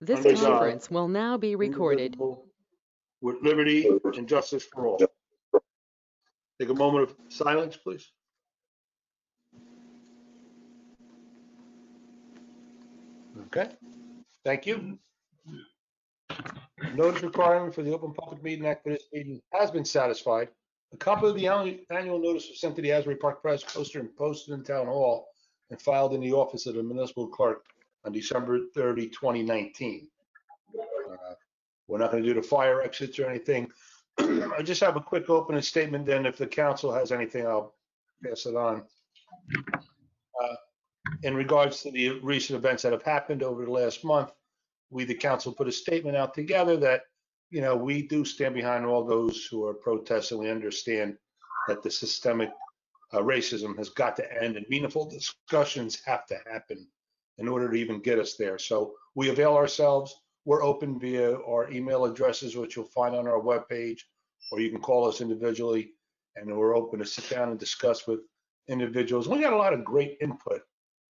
This under God, conference will now be recorded. indivisible, with liberty and justice for all. Take a moment of silence, please. Okay, thank you. Notice requirement for the Open Public Meeting Act for this meeting has been satisfied. A copy of the annual notice was sent to the Asbury Park Press, poster and posted in Town Hall and filed in the office of the municipal clerk on December 30, 2019. We're not going to do the fire exits or anything. I just have a quick opening statement, then if the council has anything, I'll pass it on. In regards to the recent events that have happened over the last month, we, the council, put a statement out together that, you know, we do stand behind all those who are protesting. We understand that the systemic racism has got to end, and meaningful discussions have to happen in order to even get us there. So we avail ourselves. We're open via our email addresses, which you'll find on our webpage, or you can call us individually, and we're open to sit down and discuss with individuals. We got a lot of great input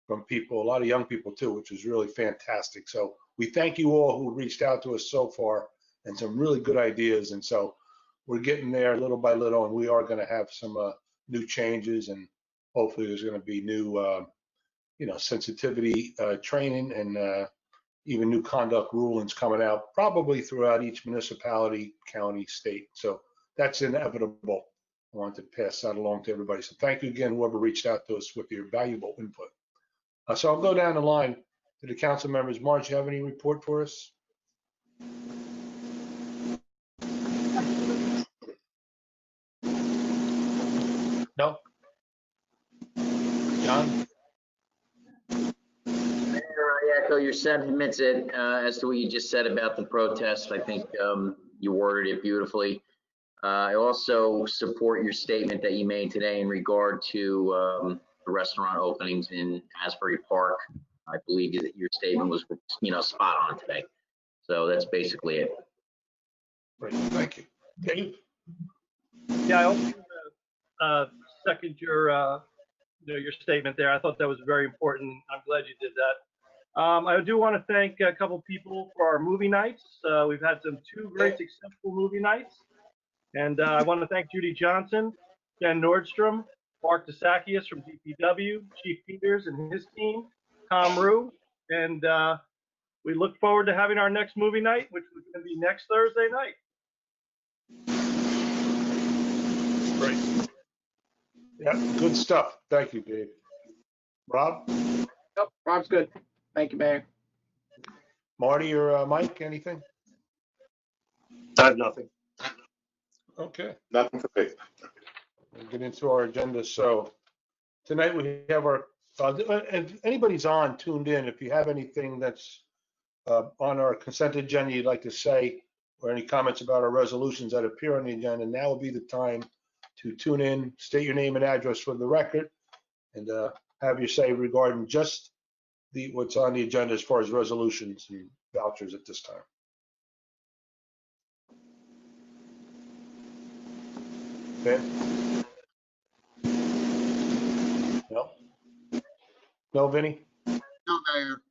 from people, a lot of young people too, which is really fantastic. So we thank you all who reached out to us so far, and some really good ideas. And so we're getting there little by little, and we are going to have some new changes, and hopefully there's going to be new, sensitivity training and even new conduct rulings coming out, probably throughout each municipality, county, state. So that's inevitable. I want to pass that along to everybody. So thank you again, whoever reached out to us with your valuable input. So I'll go down the line to the council members. Marge, you have any report for us? No? John? I echo your sentiments as to what you just said about the protest. I think you worded it beautifully. I also support your statement that you made today in regard to the restaurant openings in Asbury Park. I believe that your statement was, spot on today. So that's basically it. Great, thank you. Dave? Yeah, I also second your statement there. I thought that was very important. I'm glad you did that. I do want to thank a couple people for our movie nights. We've had two very successful movie nights. And I want to thank Judy Johnson, Jen Nordstrom, Mark DeSakias from DPW, Chief Peters and his team, Tom Rue. And we look forward to having our next movie night, which is going to be next Thursday night. Great. Yeah, good stuff. Thank you, Dave. Rob? Yep, Rob's good. Thank you, Mayor. Marty or Mike, anything? I have nothing. Okay. Nothing for me. We'll get into our agenda. So tonight we have our, if anybody's tuned in, if you have anything that's on our consent agenda you'd like to say, or any comments about our resolutions that appear on the agenda, now would be the time to tune in, state your name and address for the record, and have your say regarding just what's on the agenda as far as resolutions and vouchers at this time. Ben? No? No, Vinny? No, Mayor.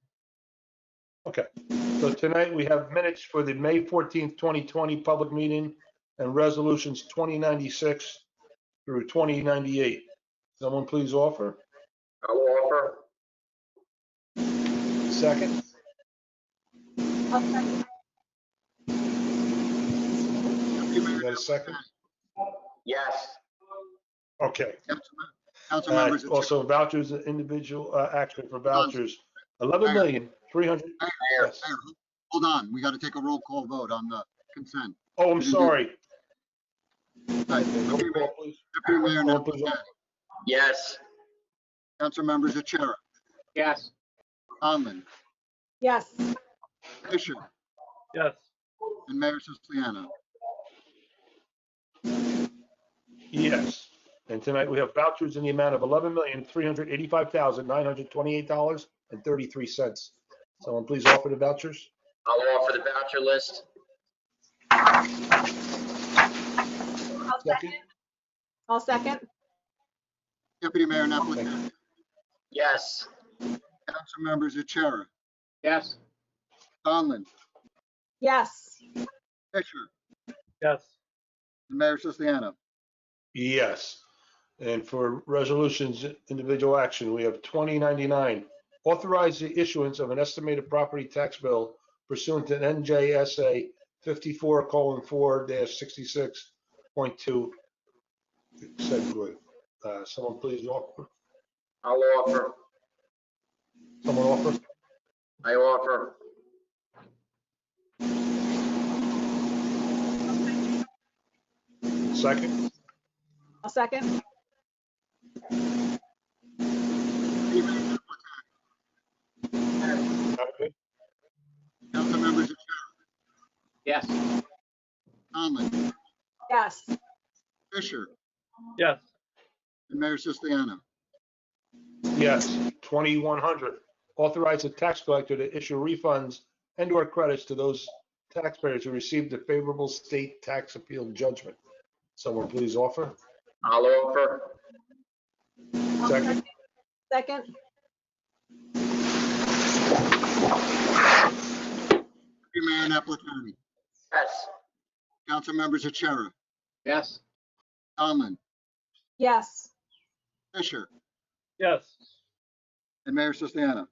Okay. So tonight we have minutes for the May 14th, 2020 public meeting and resolutions 2096 through 2098. Someone please offer. I'll offer. Second. I'll second. You got a second? Yes. Okay. Council members. Also vouchers, individual, actually for vouchers, 11,300,000. Mayor, hold on. We got to take a roll call vote on the consent. Oh, I'm sorry. Right. Roll call, please. Deputy Mayor Roll, please. Napolitano. Yes. Council members Achara. Yes. Conlon. Yes. Fisher. Yes. And Mayor Siciliano. Yes. And tonight we have vouchers in the amount of $11,385,928.33. Someone please offer the vouchers. I'll offer the voucher list. I'll second. Deputy Mayor Napolitano. Yes. Council members Achara. Yes. Donlin, Yes. Fisher, Yes. and Mayor Siciliano. Yes. And for resolutions, individual action, we have 2099. Authorize the issuance of an estimated property tax bill pursuant to NJSA 54:4-66.2. Someone please offer. I'll offer. Someone offer. I offer. Second. I'll second. Council members Achara, Yes. Donlin, Yes. Fisher, Yes. and Mayor Siciliano. Yes. 2100. Authorize the tax collector to issue refunds and/or credits to those taxpayers who received a favorable state tax appeal judgment. Someone please offer. I'll offer. Second. Second. Deputy Mayor Napolitani, Yes. council members Achara, Yes. Donlin, Yes. Fisher, Yes. and Mayor Siciliano.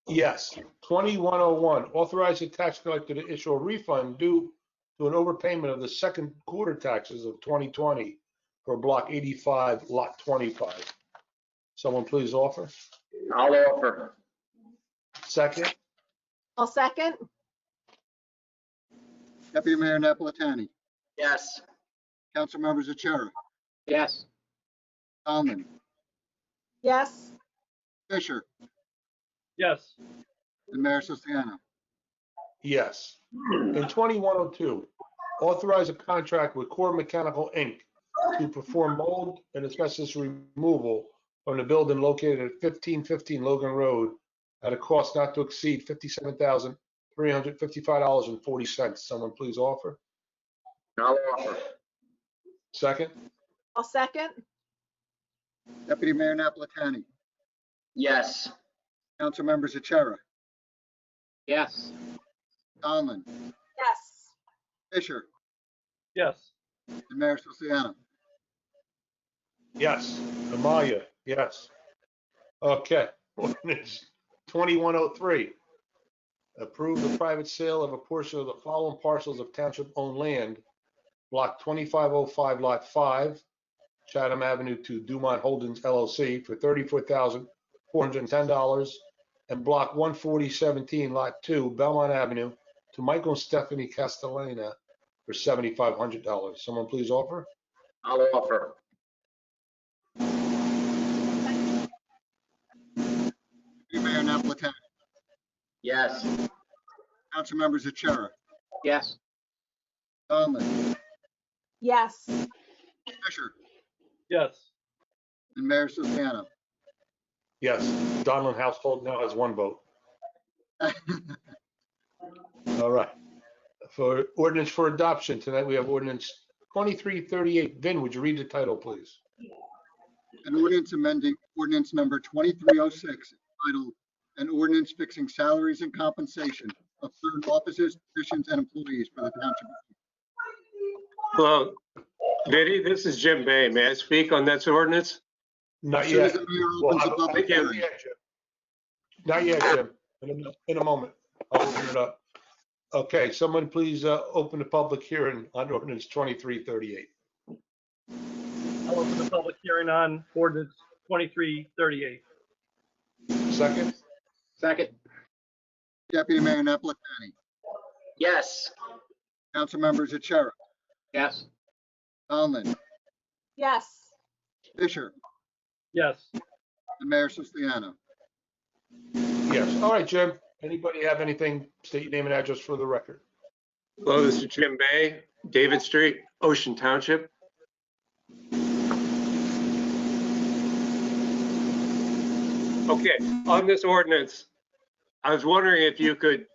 Yes. 2101, authorize the tax collector to issue a refund due to an overpayment of the second quarter taxes of 2020 for Block 85, Lot 25. Someone please offer. I'll offer. Second. I'll second. Deputy Mayor Napolitani, Yes. council members Achara, Yes. Donlin, Yes. Fisher, Yes. and Mayor Siciliano. Yes. In 2102, authorize a contract with Core Mechanical, Inc. to perform mold and asbestos removal from the building located at 1515 Logan Road at a cost not to exceed $57,355.40. Someone please offer. I'll offer. Second. I'll second. Deputy Mayor Napolitani, Yes. council members Achara, Yes. Donlin, Yes. Fisher, Yes. and Mayor Siciliano. Yes. Amaya, yes. Okay. Ordinance 2103. Approve the private sale of a portion of the following parcels of township-owned land. Block 2505, Lot 5, Chatham Avenue to Dumont Holdings LLC for $34,410. And Block 14017, Lot 2, Belmont Avenue to Michael and Stephanie Castellana for $7,500. Someone please offer. I'll offer. Deputy Mayor Napolitani, Yes. council members Achara, Yes. Donlin, Yes. Fisher, Yes. and Mayor Siciliano. Yes. Donlin household now has one vote. All right. For ordinance for adoption, tonight we have ordinance 2338. Vin, would you read the title, please? An ordinance amending ordinance number 2306, titled, an ordinance fixing salaries and compensation of certain officers, positions, and employees for the township. Hello, Vinnie, this is Jim Bay. May I speak on this ordinance? Not As soon as yet. the mayor Well, opens the public thank you. hearing. Not yet, Jim. In a moment. I'll open it up. Okay, someone please open the public hearing on ordinance 2338. I'll open the public hearing on ordinance 2338. Second. Second. Deputy Mayor Napolitani, Yes. council members Achara, Yes. Donlin, Yes. Fisher, Yes. and Mayor Siciliano. Yes. All right, Jim. Anybody have anything? State your name and address for the record. Hello, this is Jim Bay, David Street, Ocean Township. Okay, on this ordinance, I was wondering if you could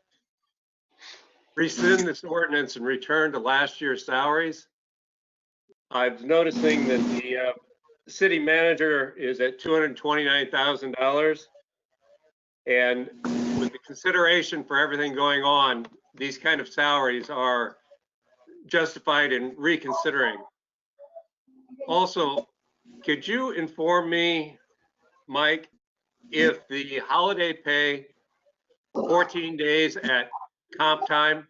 rescind this ordinance and return to last year's salaries. I'm noticing that the city manager is at $229,000. And with the consideration for everything going on, these kind of salaries are justified in reconsidering. Also, could you inform me, Mike, if the holiday pay 14 days at comp time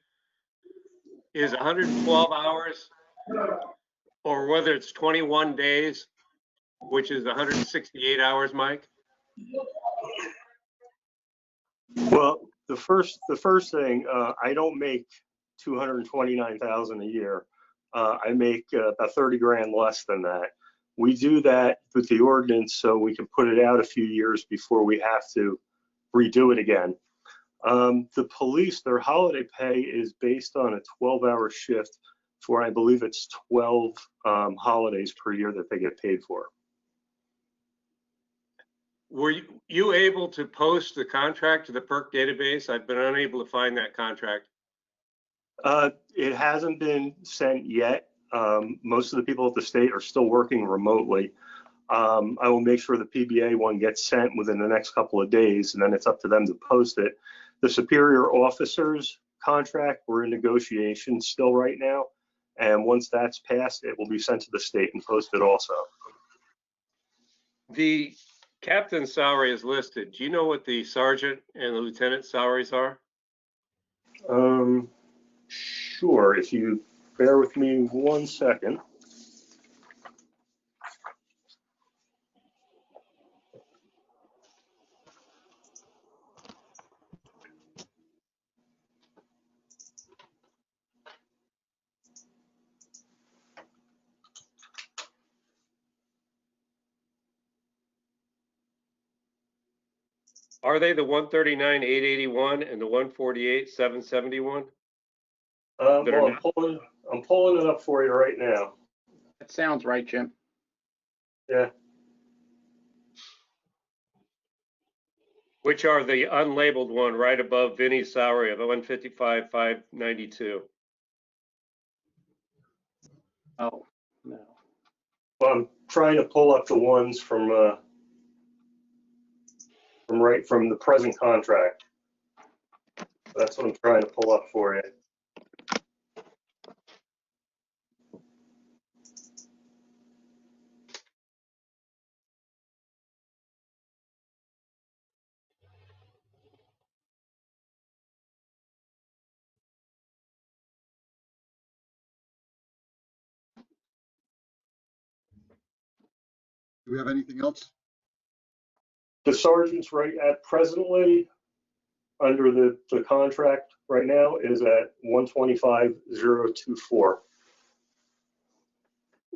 is 112 hours, or whether it's 21 days, which is 168 hours, Mike? Well, the first thing, I don't make 229,000 a year. I make about 30 grand less than that. We do that with the ordinance so we can put it out a few years before we have to redo it again. The police, their holiday pay is based on a 12-hour shift for, I believe it's 12 holidays per year that they get paid for. Were you able to post the contract to the PERC database? I've been unable to find that contract. It hasn't been sent yet. Most of the people at the state are still working remotely. I will make sure the PBA one gets sent within the next couple of days, and then it's up to them to post it. The superior officers contract, we're in negotiation still right now. And once that's passed, it will be sent to the state and posted also. The captain's salary is listed. Do you know what the sergeant and the lieutenant salaries are? Sure, if you bear with me 1 second. Are they the 139,881 and the 148,771? Well, I'm pulling it up for you right now. That sounds right, Jim. Yeah. Which are the unlabeled one right above Vinnie's salary of 155,592? Oh, no. Well, I'm trying to pull up the ones from the present contract. That's what I'm trying to pull up for you. Do we have anything else? The sergeant's right at presently under the contract right now is at 125,024.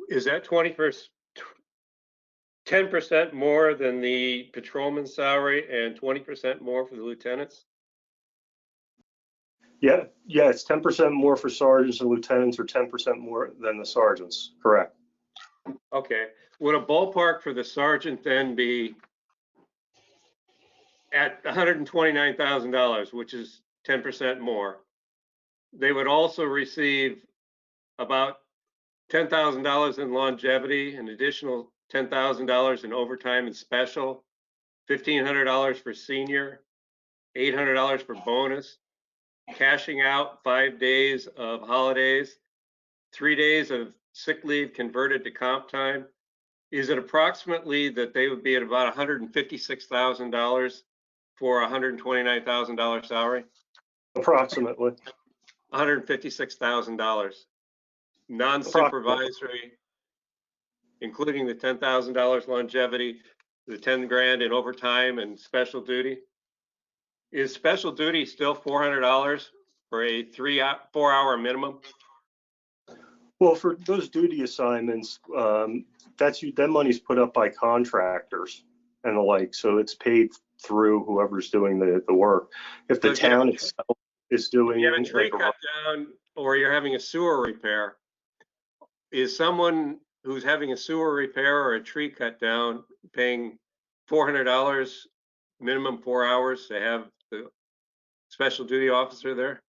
Is that 10% more than the patrolman's salary and 20% more for the lieutenants? Yeah, it's 10% more for sergeants and lieutenants, or 10% more than the sergeants, correct. Okay, would a ballpark for the sergeant then be at $129,000, which is 10% more? They would also receive about $10,000 in longevity, an additional $10,000 in overtime and special, $1,500 for senior, $800 for bonus, cashing out 5 days of holidays, 3 days of sick leave converted to comp time. Is it approximately that they would be at about $156,000 for a $129,000 salary? Approximately. $156,000. Non-supervisory, including the $10,000 longevity, the 10 grand in overtime and special duty. Is special duty still $400 for a 4 hour minimum? Well, for those duty assignments, that money's put up by contractors and the like, so it's paid through whoever's doing the work. If the town itself is doing, you have a tree cut down or you're having a sewer repair, is someone who's having a sewer repair or a tree cut down paying $400 minimum 4 hours to have the special duty officer there?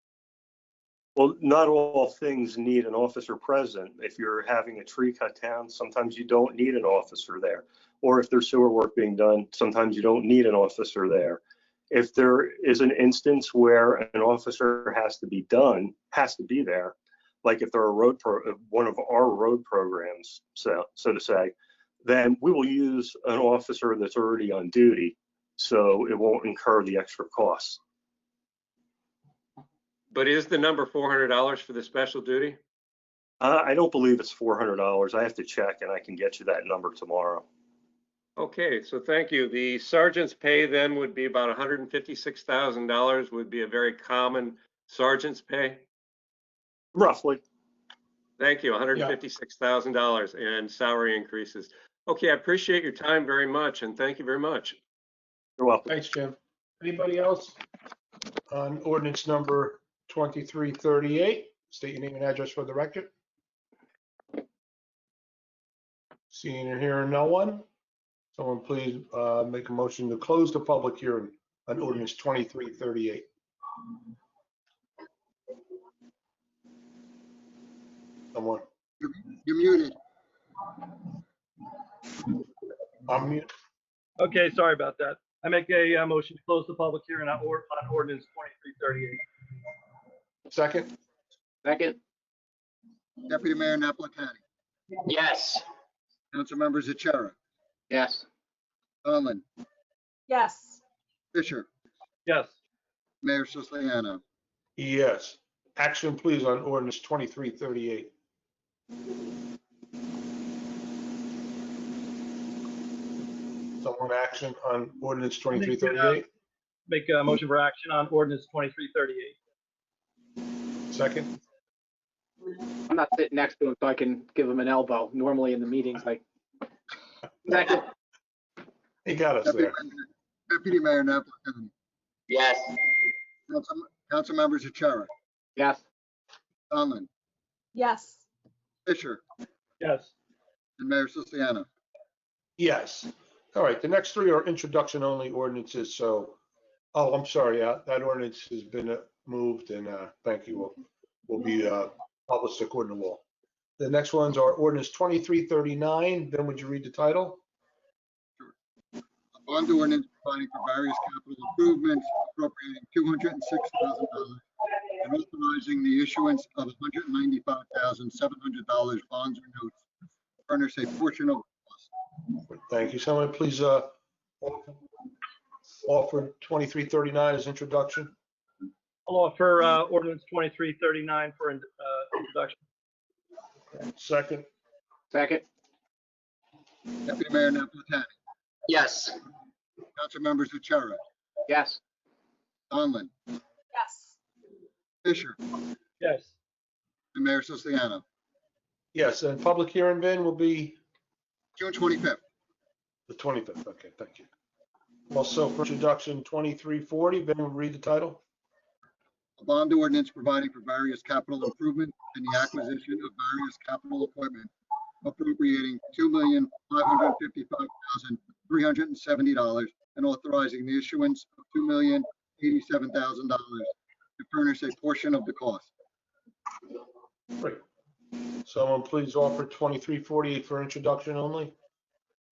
Well, not all things need an officer present. If you're having a tree cut down, sometimes you don't need an officer there. Or if there's sewer work being done, sometimes you don't need an officer there. If there is an instance where an officer has to be there, like if they're one of our road programs, so to say, then we will use an officer that's already on duty, so it won't incur the extra costs. But is the number $400 for the special duty? I don't believe it's $400. I have to check, and I can get you that number tomorrow. Okay, so thank you. The sergeant's pay then would be about $156,000 would be a very common sergeant's pay. Roughly. Thank you, $156,000 and salary increases. Okay, I appreciate your time very much, and thank you very much. You're welcome. Thanks, Jim. Anybody else on ordinance number 2338? State your name and address for the record. Seeing and hearing no one. Someone please make a motion to close the public hearing on ordinance 2338. Someone, You're muted. I'm mute. Okay, sorry about that. I make a motion to close the public hearing on ordinance 2338. Second, Second, Deputy Mayor Napolitani. Yes. Council members Achara, yes. Conlon, Yes. Fisher, Yes. Mayor Siciliano. yes. Action please on ordinance 2338. Someone action on ordinance 2338. Make a motion for action on ordinance 2338. Second, I'm not sitting next to him, so I can give him an elbow. Normally in the meetings, like. Second, he got us Deputy there. Deputy Mayor Napolitani. Yes. Council members Achara, yes. Conlon, Yes. Fisher, Yes. and Mayor Siciliano. Yes. All right, the next three are introduction only ordinances, so, oh, I'm sorry, that ordinance has been moved and thank you, will be published according to law. The next ones are ordinance 2339, then would you read the title? A bond ordinance providing for various capital improvements, appropriating $206,000 and authorizing the issuance of $195,700 bonds or notes to furnish a portion of the cost. Thank you. Someone please offer 2339 as introduction. I'll offer ordinance 2339 for introduction. Second, Second, Deputy Mayor Napolitani, Yes. council members Achara, yes. Conlon, Yes. Fisher, Yes. and Mayor Siciliano. yes, and public hearing, Vin, will be June 25th. the 25th. Okay, thank you. Also for introduction 2340, Vin will read the title. A bond ordinance providing for various capital improvements and the acquisition of various capital equipment, appropriating $2,555,370 and authorizing the issuance of $2,087,000 to furnish a portion of the cost. Great. Someone please offer 2348 for introduction only.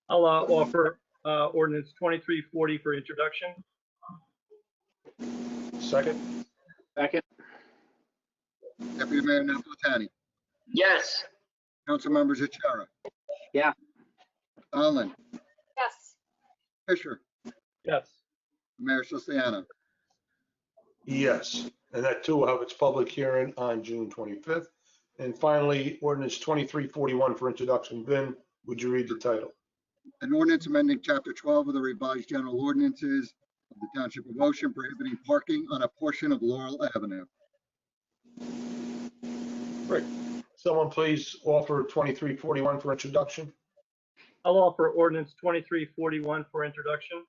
I'll offer ordinance 2340 for introduction. Second, Second, Deputy Mayor Napolitani, Yes. council members Achara. Yeah. Conlon, Yes. Fisher, Yes. Mayor Siciliano. yes, and that too will have its public hearing on June 25th. And finally, ordinance 2341 for introduction. Vin, would you read the title? An ordinance amending Chapter 12 of the revised general ordinances of the Township of Ocean prohibiting parking on a portion of Laurel Avenue. Great. Someone please offer 2341 for introduction. I'll offer ordinance 2341 for introduction.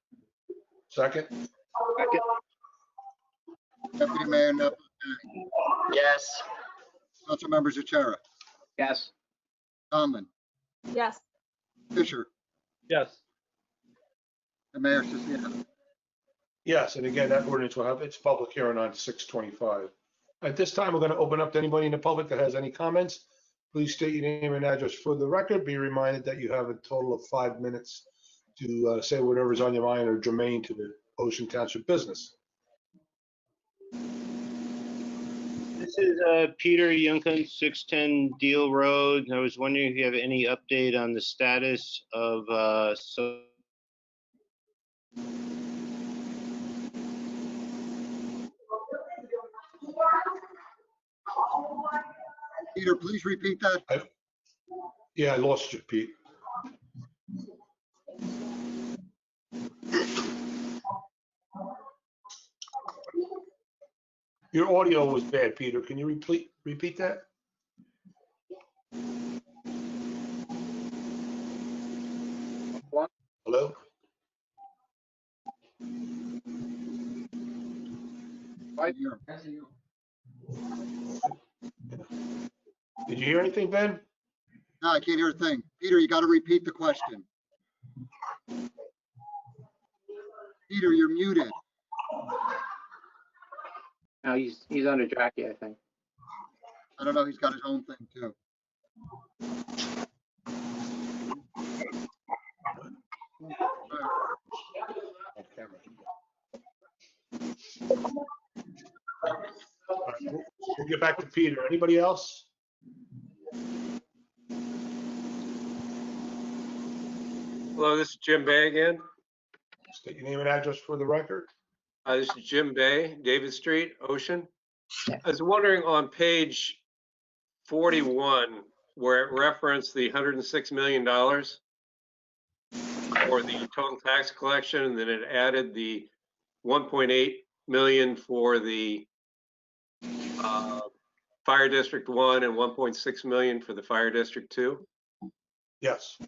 Second, second, Deputy Mayor Napolitani, Yes. council members Achara, yes. Conlon, Yes. Fisher, Yes. and Mayor Siciliano. yes, and again, that ordinance will have its public hearing on 6/25. At this time, we're going to open up to anybody in the public that has any comments. Please state your name and address for the record. Be reminded that you have a total of 5 minutes to say whatever's on your mind or germane to the Ocean Township business. This is Peter Yunkin, 610 Deal Road. I was wondering if you have any update on the status of Peter, please repeat that. Yeah, I lost you, Pete. Your audio was bad, Peter. Can you repeat that? Hello? Right here. Did you hear anything, Ben? No, I can't hear a thing. Peter, you got to repeat the question. Peter, you're muted. No, he's under Jackie, I think. I don't know, he's got his own thing too. All right, we'll get back to Peter. Anybody else? Hello, this is Jim Bay again. State your name and address for the record. This is Jim Bay, David Street, Ocean. I was wondering on page 41, where it referenced the $106 million for the total tax collection, and then it added the 1.8 million for the Fire District 1 and 1.6 million for the Fire District 2. Yes.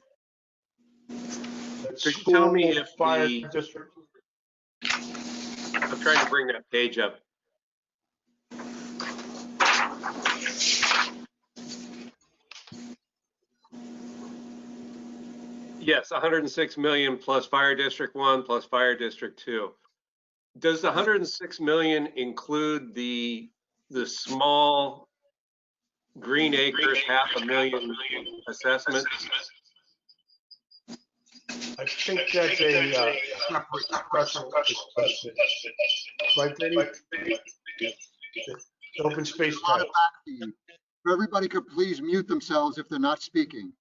Could you tell me if Fire the, District? I'm trying to bring that page up. Yes, 106 million plus Fire District 1 plus Fire District 2. Does the 106 million include the small Green Acres $500,000 assessment? I think that's a separate special assessment. Right, Vinny? The open space A lot tax. of back to you. If everybody could please mute themselves if they're not speaking.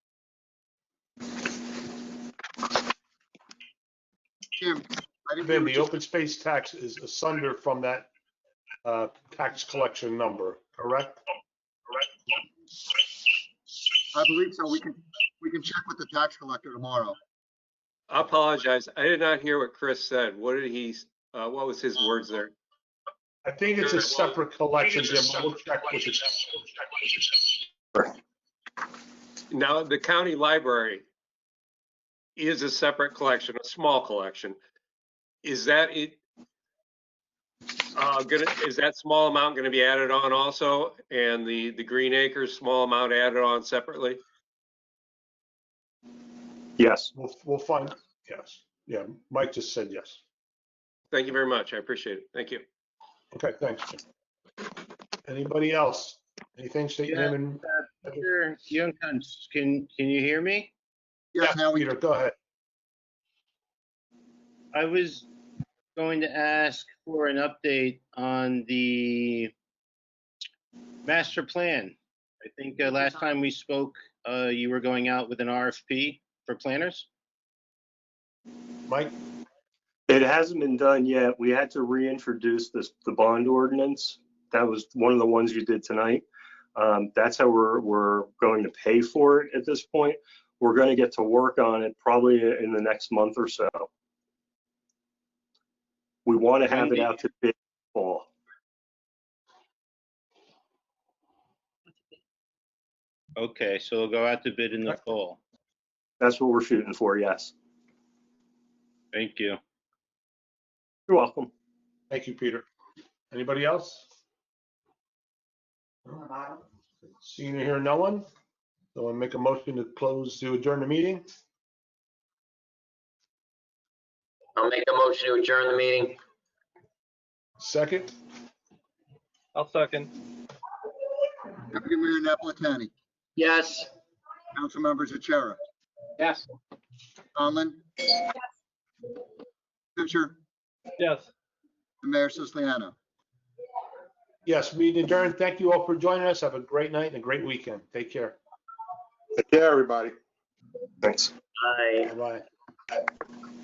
Jim, I didn't hear Vin, what the you open space tax is asunder from that tax collection number, correct? I believe so. We can check with the tax collector tomorrow. I apologize. I did not hear what Chris said. What did he, what was his words there? I think it's a separate collection, Jim. We'll check with it. Now, the county library is a separate collection, a small collection. Is that it? Is that small amount gonna be added on also? And the Green Acres small amount added on separately? Yes. We'll find, yes. Yeah, Mike just said yes. Thank you very much. I appreciate it. Thank you. Okay, thanks, Jim. Anybody else? Anything, state your name and. Peter Yunkin? Can you hear me? Yes, now we Peter, go ahead. I was going to ask for an update on the master plan. I think last time we spoke, you were going out with an RFP for planners. Mike? It hasn't been done yet. We had to reintroduce the bond ordinance. That was one of the ones you did tonight. That's how we're going to pay for it at this point. We're going to get to work on it probably in the next month or so. We want to have it out to bid fall. Okay, so it'll go out to bid in the fall. That's what we're shooting for, yes. Thank you. You're welcome. Thank you, Peter. Anybody else? Seeing or hearing no one? Someone make a motion to adjourn the meeting? I'll make a motion to adjourn the meeting. Second? I'll second. Deputy Mayor Napolitani, Yes. Council Members Yes. Conlon, Yes. Fisher, Yes. and Mayor Siciliano. Yes, meeting adjourned. Thank you all for joining us. Have a great night and a great weekend. Take care. Take care, everybody. Thanks. Bye. Bye-bye.